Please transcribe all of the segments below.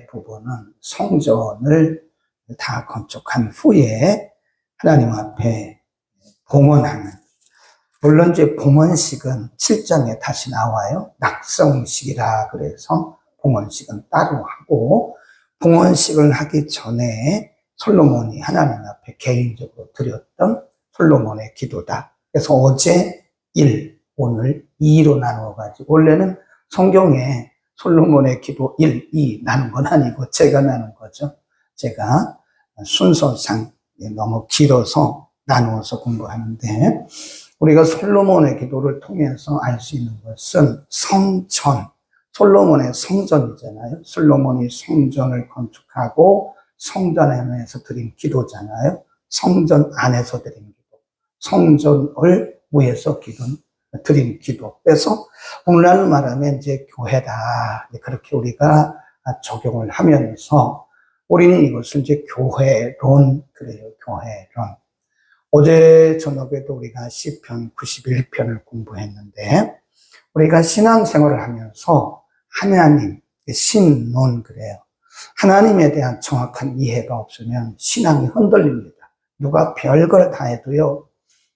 부분은 성전을 다 건축한 후에 하나님 앞에 봉헌하는, 물론 이제 봉헌식은 7장에 다시 나와요. 낙성식이라 그래서 봉헌식은 따로 하고, 봉헌식을 하기 전에 솔로몬이 하나님 앞에 개인적으로 드렸던 솔로몬의 기도다. 그래서 어제 1, 오늘 2로 나누어가지고, 원래는 성경에 솔로몬의 기도 1, 2 나눈 건 아니고 제가 나눈 거죠. 제가 순서상 너무 길어서 나누어서 공부하는데, 우리가 솔로몬의 기도를 통해서 알 수 있는 것은 성전, 솔로몬의 성전이잖아요. 솔로몬이 성전을 건축하고 성전 안에서 드린 기도잖아요. 성전 안에서 드린 기도, 성전을 위해서 드린 기도. 그래서 오늘날 말하면 이제 교회다, 그렇게 우리가 적용을 하면서 우리는 이것을 이제 교회론, 그래요, 교회론. 어제 저녁에도 우리가 시편 91편을 공부했는데, 우리가 신앙생활을 하면서 하나님, 신론, 그래요. 하나님에 대한 정확한 이해가 없으면 신앙이 흔들립니다. 누가 별걸 다 해도요,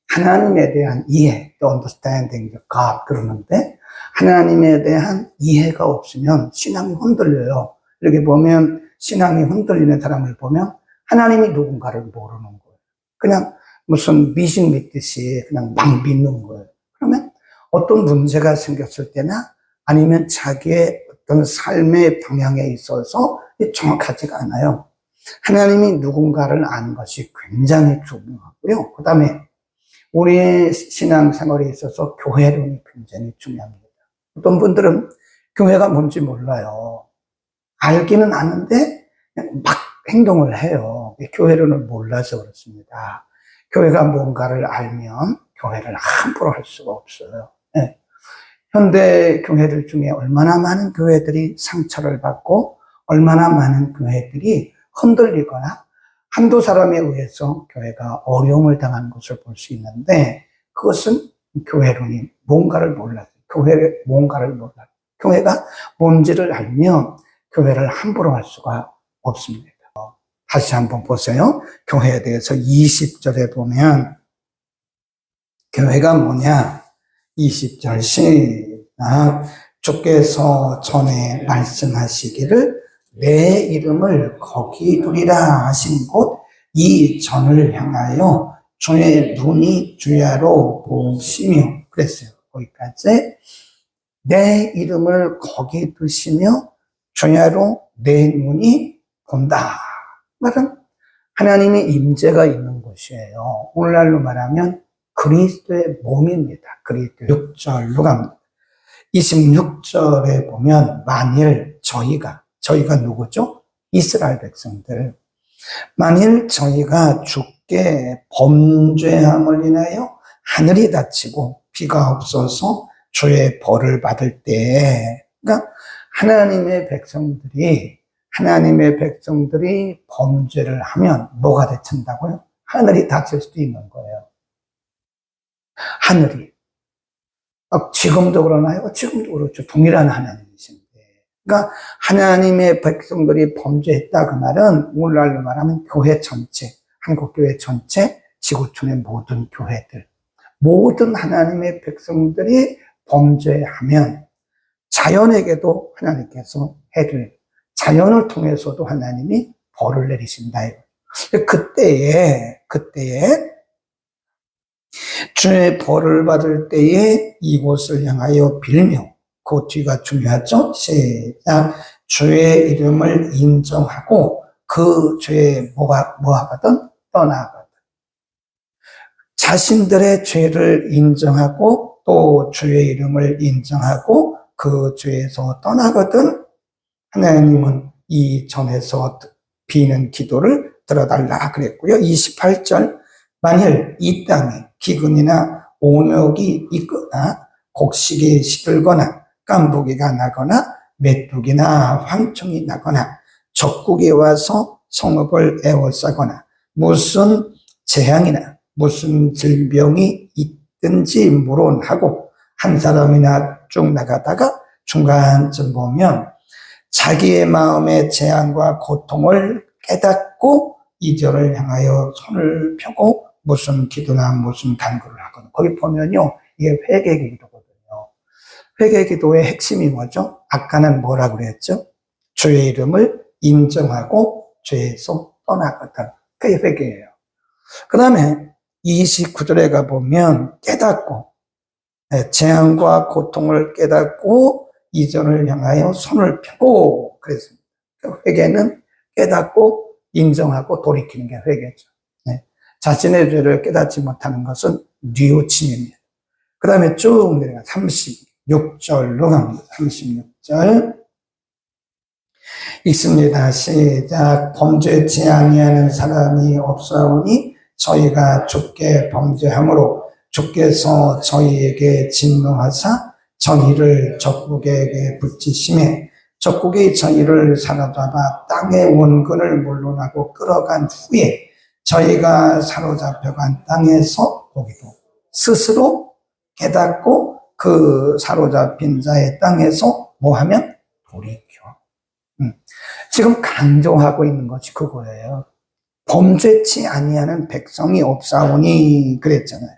하나님에 대한 이해, the understanding of God 그러는데, 하나님에 대한 이해가 없으면 신앙이 흔들려요. 이렇게 보면 신앙이 흔들리는 사람을 보면 하나님이 누군가를 모르는 거예요. 그냥 무슨 미신 믿듯이 그냥 막 믿는 거예요. 그러면 어떤 문제가 생겼을 때나 아니면 자기의 어떤 삶의 방향에 있어서 정확하지가 않아요. 하나님이 누군가를 아는 것이 굉장히 중요하고요. 그 다음에 우리의 신앙생활에 있어서 교회론이 굉장히 중요합니다. 어떤 분들은 교회가 뭔지 몰라요. 알기는 아는데 막 행동을 해요. 교회론을 몰라서 그렇습니다. 교회가 뭔가를 알면 교회를 함부로 할 수가 없어요. 네. 현대 교회들 중에 얼마나 많은 교회들이 상처를 받고 얼마나 많은 교회들이 흔들리거나 한두 사람에 의해서 교회가 어려움을 당하는 것을 볼 수 있는데, 그것은 교회론이 뭔가를 몰라요. 교회가 뭔지를 알면 교회를 함부로 할 수가 없습니다. 다시 한번 보세요. 교회에 대해서 20절에 보면 교회가 뭐냐? 20절 시작. 주께서 전에 말씀하시기를 내 이름을 거기 두리라 하신 곳 이 전을 향하여 주의 눈이 주야로 보시며, 그랬어요. 거기까지. 내 이름을 거기 두시며 주야로 내 눈이 본다. 말은 하나님의 임재가 있는 곳이에요. 오늘날로 말하면 그리스도의 몸입니다. 그리스도 6절로 갑니다. 26절에 보면 만일 저희가 누구죠? 이스라엘 백성들. 만일 저희가 주께 범죄함을 인하여 하늘이 닫히고 비가 없어서 주의 벌을 받을 때, 그러니까 하나님의 백성들이 범죄를 하면 뭐가 닫힌다고요? 하늘이 닫힐 수도 있는 거예요. 하늘이. 지금도 그러나요? 지금도 그렇죠. 동일한 하나님이신데. 그러니까 하나님의 백성들이 범죄했다, 그 말은 오늘날로 말하면 교회 전체, 한국교회 전체, 지구촌의 모든 교회들, 모든 하나님의 백성들이 범죄하면 자연에게도 하나님께서 자연을 통해서도 하나님이 벌을 내리신다. 그때에 주의 벌을 받을 때에 이곳을 향하여 빌며, 그 뒤가 중요하죠. 시작. 주의 이름을 인정하고 그 죄에 뭐하거든? 떠나거든. 자신들의 죄를 인정하고 또 주의 이름을 인정하고 그 죄에서 떠나거든. 하나님은 이 전에서 비는 기도를 들어달라 그랬고요. 28절. 만일 이 땅에 기근이나 온역이 있거나 곡식이 시들거나 깐부기가 나거나 메뚜기나 황충이 나거나 적국이 와서 성읍을 에워싸거나 무슨 재앙이나 무슨 질병이 있든지 물론하고 한 사람이나 쭉 나가다가 중간쯤 보면 자기의 마음의 재앙과 고통을 깨닫고 이전을 향하여 손을 펴고 무슨 기도나 무슨 간구를 하거든. 거기 보면요, 이게 회개 기도거든요. 회개 기도의 핵심이 뭐죠? 아까는 뭐라고 그랬죠? 주의 이름을 인정하고 죄에서 떠나거든. 그게 회개예요. 그 다음에 29절에 가보면 깨닫고, 재앙과 고통을 깨닫고 이전을 향하여 손을 펴고 그랬습니다. 회개는 깨닫고 인정하고 돌이키는 게 회개죠. 자신의 죄를 깨닫지 못하는 것은 뉘우침입니다. 그 다음에 쭉 내려가 36절로 갑니다. 36절 읽습니다. 시작. 범죄치 아니하는 사람이 없사오니 저희가 주께 범죄함으로 주께서 저희에게 진노하사 저희를 적국에게 붙이심에 적국이 저희를 사로잡아 땅의 원근을 물러나고 끌어간 후에 저희가 사로잡혀간 땅에서 거기도 스스로 깨닫고 그 사로잡힌 자의 땅에서 뭐하면 돌이켜. 지금 강조하고 있는 것이 그거예요. 범죄치 아니하는 백성이 없사오니 그랬잖아요.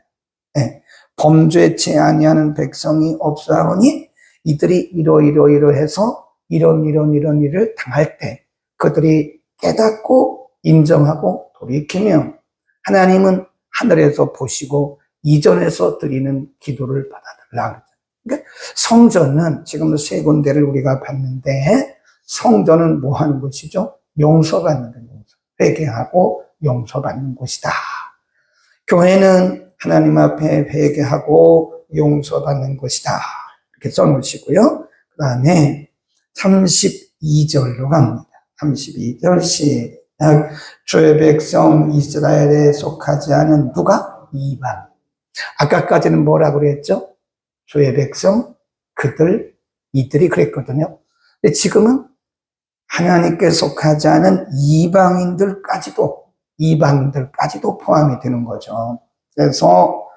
네. 범죄치 아니하는 백성이 없사오니 이들이 이러이러해서 이런 일을 당할 때 그들이 깨닫고 인정하고 돌이키면 하나님은 하늘에서 보시고 이전에서 드리는 기도를 받아달라. 그러니까 성전은 지금 세 군데를 우리가 봤는데 성전은 뭐 하는 곳이죠? 용서받는 곳. 회개하고 용서받는 곳이다. 교회는 하나님 앞에 회개하고 용서받는 곳이다. 이렇게 써놓으시고요. 그 다음에 32절로 갑니다. 32절 시작. 주의 백성 이스라엘에 속하지 않은 누가? 이방. 아까까지는 뭐라고 그랬죠? 주의 백성, 이들이 그랬거든요. 근데 지금은 하나님께 속하지 않은 이방인들까지도 포함이 되는 거죠. 그래서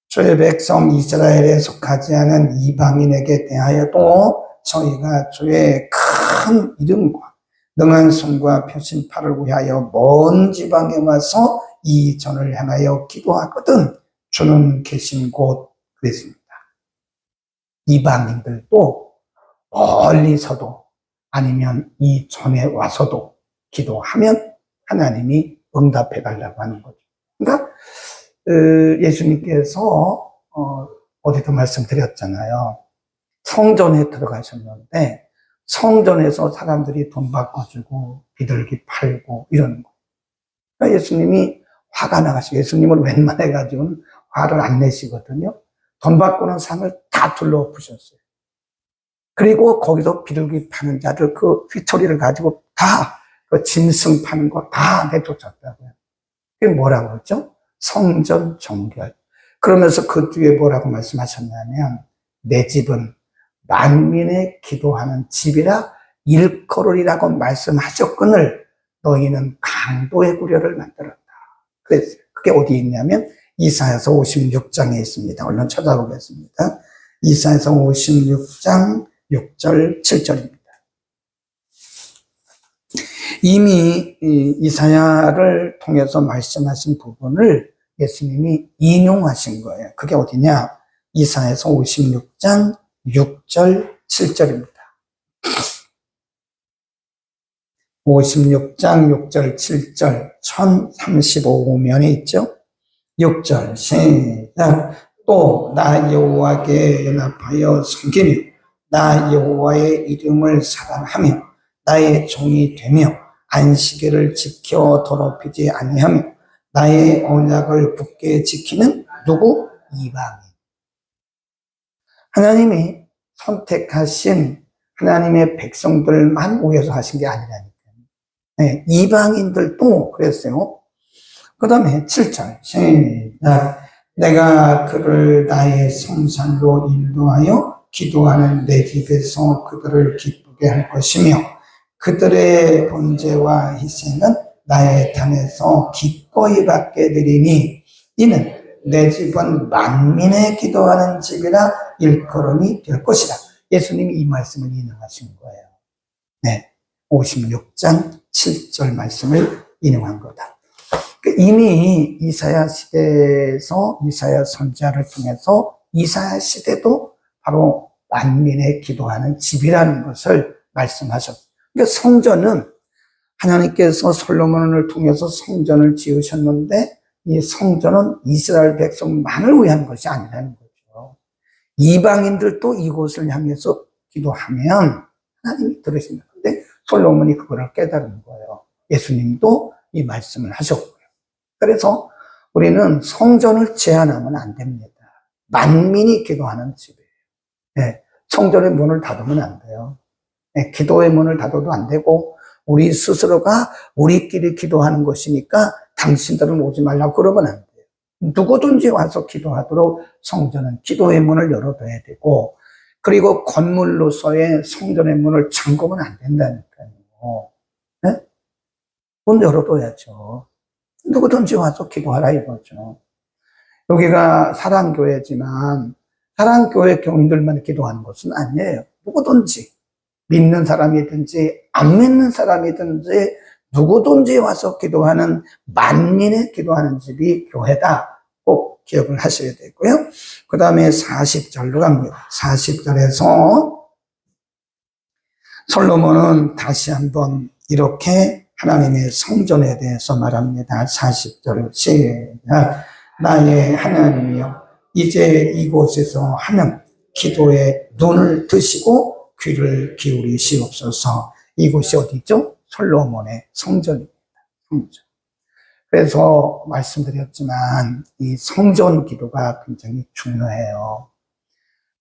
주의 백성 이스라엘에 속하지 않은 이방인에게 대하여도 저희가 주의 큰 이름과 능한 손과 펴신 팔을 위하여 먼 지방에 와서 이 전을 향하여 기도하거든 주는 계신 곳 그랬습니다. 이방인들도 멀리서도 아니면 이 전에 와서도 기도하면 하나님이 응답해 달라고 하는 거죠. 그러니까 예수님께서 어디도 말씀드렸잖아요. 성전에 들어가셨는데 성전에서 사람들이 돈 바꿔주고 비둘기 팔고 이러는 거예요. 그러니까 예수님이 화가 나가시고 예수님은 웬만해가지고는 화를 안 내시거든요. 돈 바꾸는 상을 다 둘러엎으셨어요. 그리고 거기서 비둘기 파는 자들 그 휘토리를 가지고 다 그 짐승 파는 거 다 내쫓았다고요. 그게 뭐라고 그러죠? 성전 정결. 그러면서 그 뒤에 뭐라고 말씀하셨냐면 내 집은 만민의 기도하는 집이라 일컬으리라고 말씀하셨거늘 너희는 강도의 구려를 만들었다. 그래서 그게 어디 있냐면 이사야서 56장에 있습니다. 얼른 찾아보겠습니다. 이사야서 56장 6절 7절입니다. 이미 이사야를 통해서 말씀하신 부분을 예수님이 인용하신 거예요. 그게 어디냐? 이사야서 56장 6절 7절입니다. 56장 6절 7절 1035면에 있죠. 6절 시작. 또 나 여호와께 연합하여 섬기며 나 여호와의 이름을 사랑하며 나의 종이 되며 안식일을 지켜 더럽히지 아니하며 나의 언약을 굳게 지키는 누구? 이방인. 하나님이 선택하신 하나님의 백성들만 위해서 하신 게 아니라니까요. 네, 이방인들도 그랬어요. 그 다음에 7절 시작. 내가 그를 나의 성산로 인도하여 기도하는 내 집에서 그들을 기쁘게 할 것이며 그들의 번제와 희생은 나의 단에서 기꺼이 받게 되리니 이는 내 집은 만민의 기도하는 집이라 일컬음이 될 것이다. 예수님이 이 말씀을 인용하신 거예요. 네, 56장 7절 말씀을 인용한 거다. 이미 이사야 시대에서 이사야 선지자를 통해서 이사야 시대도 바로 만민의 기도하는 집이라는 것을 말씀하셨어요. 그러니까 성전은 하나님께서 솔로몬을 통해서 성전을 지으셨는데 이 성전은 이스라엘 백성만을 위한 것이 아니라는 거죠. 이방인들도 이곳을 향해서 기도하면 하나님이 들으신다. 근데 솔로몬이 그거를 깨달은 거예요. 예수님도 이 말씀을 하셨고요. 그래서 우리는 성전을 제한하면 안 됩니다. 만민이 기도하는 집이에요. 네, 성전의 문을 닫으면 안 돼요. 네, 기도의 문을 닫아도 안 되고 우리 스스로가 우리끼리 기도하는 것이니까 당신들은 오지 말라고 그러면 안 돼요. 누구든지 와서 기도하도록 성전은 기도의 문을 열어둬야 되고 그리고 건물로서의 성전의 문을 잠그면 안 된다니까요. 네? 문 열어둬야죠. 누구든지 와서 기도하라 이거죠. 여기가 사랑교회지만 사랑교회 교인들만 기도하는 것은 아니에요. 누구든지 믿는 사람이든지 안 믿는 사람이든지 누구든지 와서 기도하는 만민의 기도하는 집이 교회다. 꼭 기억을 하셔야 되고요. 그 다음에 40절로 갑니다. 40절에서 솔로몬은 다시 한번 이렇게 하나님의 성전에 대해서 말합니다. 40절 시작. 나의 하나님이여 이제 이곳에서 하는 기도에 눈을 드시고 귀를 기울이시옵소서. 이곳이 어디죠? 솔로몬의 성전입니다. 성전. 그래서 말씀드렸지만 이 성전 기도가 굉장히 중요해요.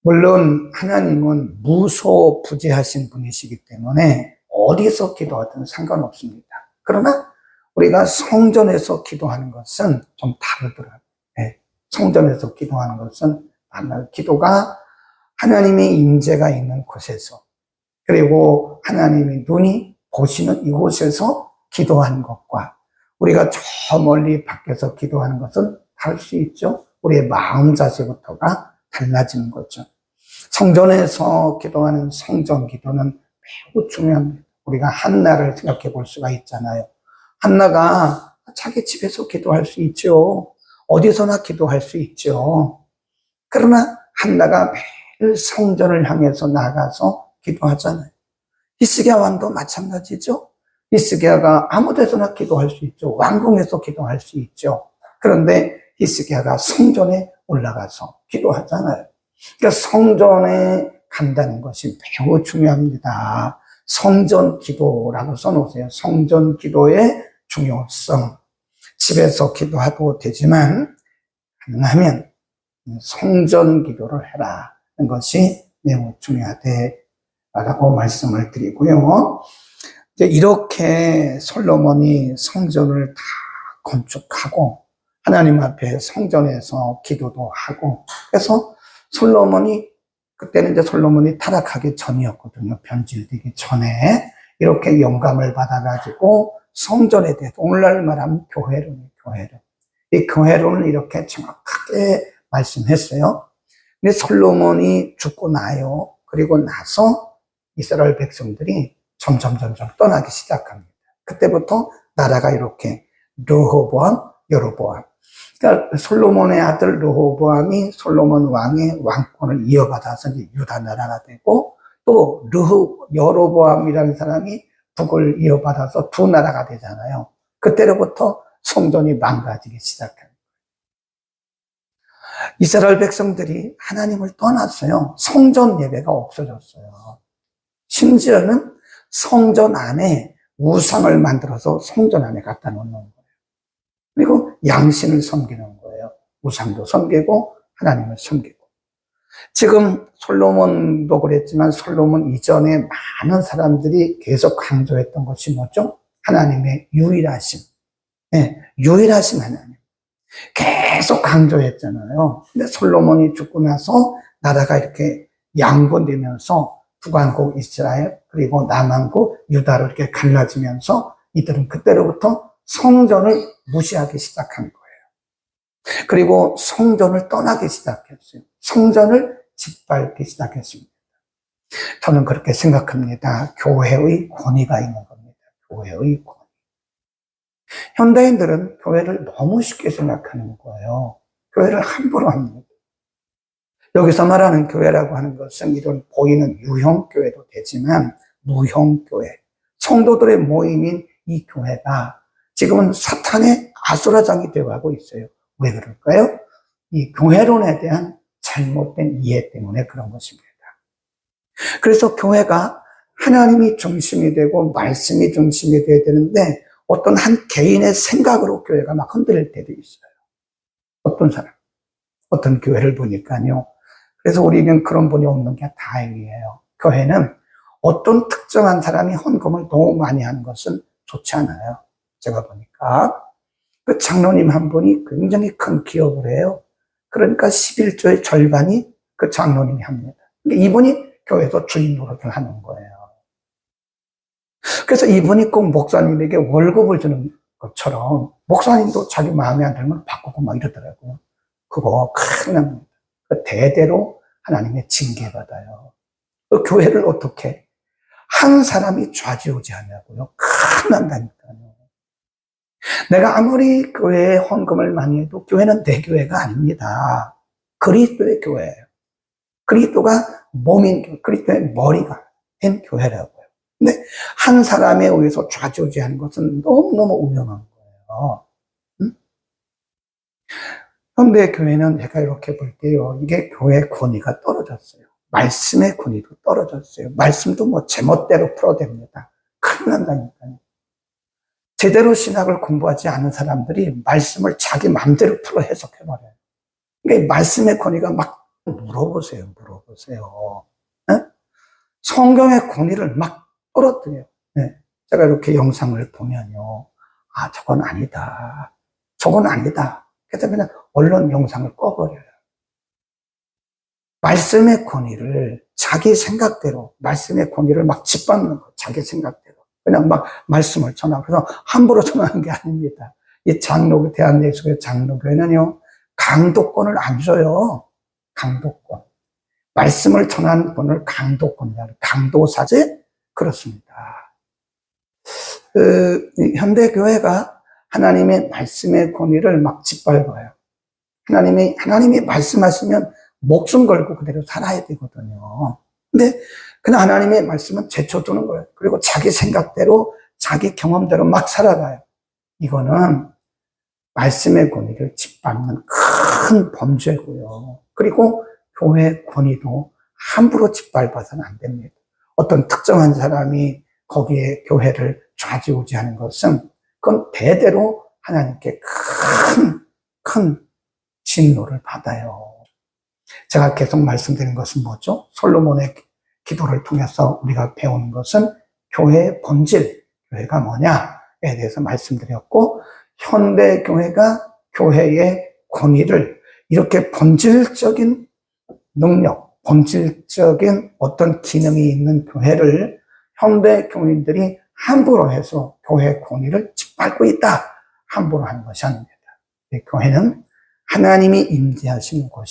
물론 하나님은 무소부재하신 분이시기 때문에 어디서 기도하든 상관없습니다. 그러나 우리가 성전에서 기도하는 것은 좀 다르더라고요. 네. 성전에서 기도하는 것은 기도가 하나님의 임재가 있는 곳에서 그리고 하나님의 눈이 보시는 이곳에서 기도하는 것과 우리가 저 멀리 밖에서 기도하는 것은 다를 수 있죠. 우리의 마음 자세부터가 달라지는 거죠. 성전에서 기도하는 성전 기도는 매우 중요합니다. 우리가 한나를 생각해 볼 수가 있잖아요. 한나가 자기 집에서 기도할 수 있죠. 어디서나 기도할 수 있죠. 그러나 한나가 매일 성전을 향해서 나가서 기도하잖아요. 히스기야 왕도 마찬가지죠. 히스기야가 아무 데서나 기도할 수 있죠. 왕궁에서 기도할 수 있죠. 그런데 히스기야가 성전에 올라가서 기도하잖아요. 그러니까 성전에 간다는 것이 매우 중요합니다. 성전 기도라고 써놓으세요. 성전 기도의 중요성. 집에서 기도하도 되지만 가능하면 성전 기도를 해라. 하는 것이 매우 중요하다라고 말씀을 드리고요. 이제 이렇게 솔로몬이 성전을 다 건축하고 하나님 앞에 성전에서 기도도 하고 그래서 솔로몬이 그때는 이제 솔로몬이 타락하기 전이었거든요. 변질되기 전에 이렇게 영감을 받아가지고 성전에 대해서 오늘날 말하면 교회론이에요. 교회론. 이 교회론을 이렇게 정확하게 말씀했어요. 근데 솔로몬이 죽고 나요. 그리고 나서 이스라엘 백성들이 점점 떠나기 시작합니다. 그때부터 나라가 이렇게 르호보암, 여로보암. 그러니까 솔로몬의 아들 르호보암이 솔로몬 왕의 왕권을 이어받아서 이제 유다 나라가 되고 또 여로보암이라는 사람이 북을 이어받아서 두 나라가 되잖아요. 그때로부터 성전이 망가지기 시작합니다. 이스라엘 백성들이 하나님을 떠났어요. 성전 예배가 없어졌어요. 심지어는 성전 안에 우상을 만들어서 성전 안에 갖다 놓는 거예요. 그리고 양신을 섬기는 거예요. 우상도 섬기고 하나님을 섬기고. 지금 솔로몬도 그랬지만 솔로몬 이전에 많은 사람들이 계속 강조했던 것이 뭐죠? 하나님의 유일하심. 네, 유일하신 하나님. 계속 강조했잖아요. 근데 솔로몬이 죽고 나서 나라가 이렇게 양분되면서 북왕국 이스라엘 그리고 남왕국 유다로 이렇게 갈라지면서 이들은 그때로부터 성전을 무시하기 시작한 거예요. 그리고 성전을 떠나기 시작했어요. 성전을 짓밟기 시작했습니다. 저는 그렇게 생각합니다. 교회의 권위가 있는 겁니다. 교회의 권위. 현대인들은 교회를 너무 쉽게 생각하는 거예요. 교회를 함부로 합니다. 여기서 말하는 교회라고 하는 것은 이런 보이는 유형교회도 되지만 무형교회, 성도들의 모임인 이 교회가 지금은 사탄의 아수라장이 되어가고 있어요. 왜 그럴까요? 이 교회론에 대한 잘못된 이해 때문에 그런 것입니다. 그래서 교회가 하나님이 중심이 되고 말씀이 중심이 되어야 되는데 어떤 한 개인의 생각으로 교회가 막 흔들릴 때도 있어요. 어떤 사람, 어떤 교회를 보니까요. 그래서 우리는 그런 분이 없는 게 다행이에요. 교회는 어떤 특정한 사람이 헌금을 너무 많이 하는 것은 좋지 않아요. 제가 보니까 그 장로님 한 분이 굉장히 큰 기업을 해요. 그러니까 11조의 절반이 그 장로님이 합니다. 근데 이분이 교회에서 주인 노릇을 하는 거예요. 그래서 이분이 꼭 목사님에게 월급을 주는 것처럼 목사님도 자기 마음에 안 들면 바꾸고 막 이러더라고요. 그거 큰일 납니다. 대대로 하나님의 징계받아요. 그 교회를 어떻게 한 사람이 좌지우지하냐고요. 큰일 난다니까요. 내가 아무리 교회에 헌금을 많이 해도 교회는 내 교회가 아닙니다. 그리스도의 교회예요. 그리스도가 몸인 교회, 그리스도의 머리가 된 교회라고요. 근데 한 사람에 의해서 좌지우지하는 것은 너무너무 위험한 거예요. 응? 현대 교회는 제가 이렇게 볼 때요, 이게 교회 권위가 떨어졌어요. 말씀의 권위도 떨어졌어요. 말씀도 뭐 제멋대로 풀어댑니다. 큰일 난다니까요. 제대로 신학을 공부하지 않은 사람들이 말씀을 자기 마음대로 풀어 해석해버려요. 그러니까 말씀의 권위가 막 물어보세요. 네? 성경의 권위를 막 떨어뜨려요. 네. 제가 이렇게 영상을 보면요. 아, 저건 아니다. 저건 아니다. 그래서 그냥 언론 영상을 꺼버려요. 말씀의 권위를 자기 생각대로, 말씀의 권위를 막 짓밟는 거, 자기 생각대로. 그냥 막 말씀을 전하고, 그래서 함부로 전하는 게 아닙니다. 이 장로교, 대한예수교회 장로교회는요, 강도권을 안 줘요. 강도권. 말씀을 전하는 분을 강도권이라고, 강도사제? 그렇습니다. 현대교회가 하나님의 말씀의 권위를 막 짓밟아요. 하나님이 말씀하시면 목숨 걸고 그대로 살아야 되거든요. 근데 그냥 하나님의 말씀은 제쳐두는 거예요. 그리고 자기 생각대로, 자기 경험대로 막 살아가요. 이거는 말씀의 권위를 짓밟는 큰 범죄고요. 그리고 교회 권위도 함부로 짓밟아서는 안 됩니다. 어떤 특정한 사람이 거기에 교회를 좌지우지하는 것은 그건 대대로 하나님께 큰 진노를 받아요. 제가 계속 말씀드린 것은 뭐죠? 솔로몬의 기도를 통해서 우리가 배우는 것은 교회의 본질, 교회가 뭐냐에 대해서 말씀드렸고, 현대 교회가 교회의 권위를 이렇게 본질적인 능력, 본질적인 어떤 기능이 있는 교회를 현대 교인들이 함부로 해서 교회 권위를 짓밟고 있다. 함부로 하는 것이 아닙니다. 교회는 하나님이 임재하시는 곳이에요.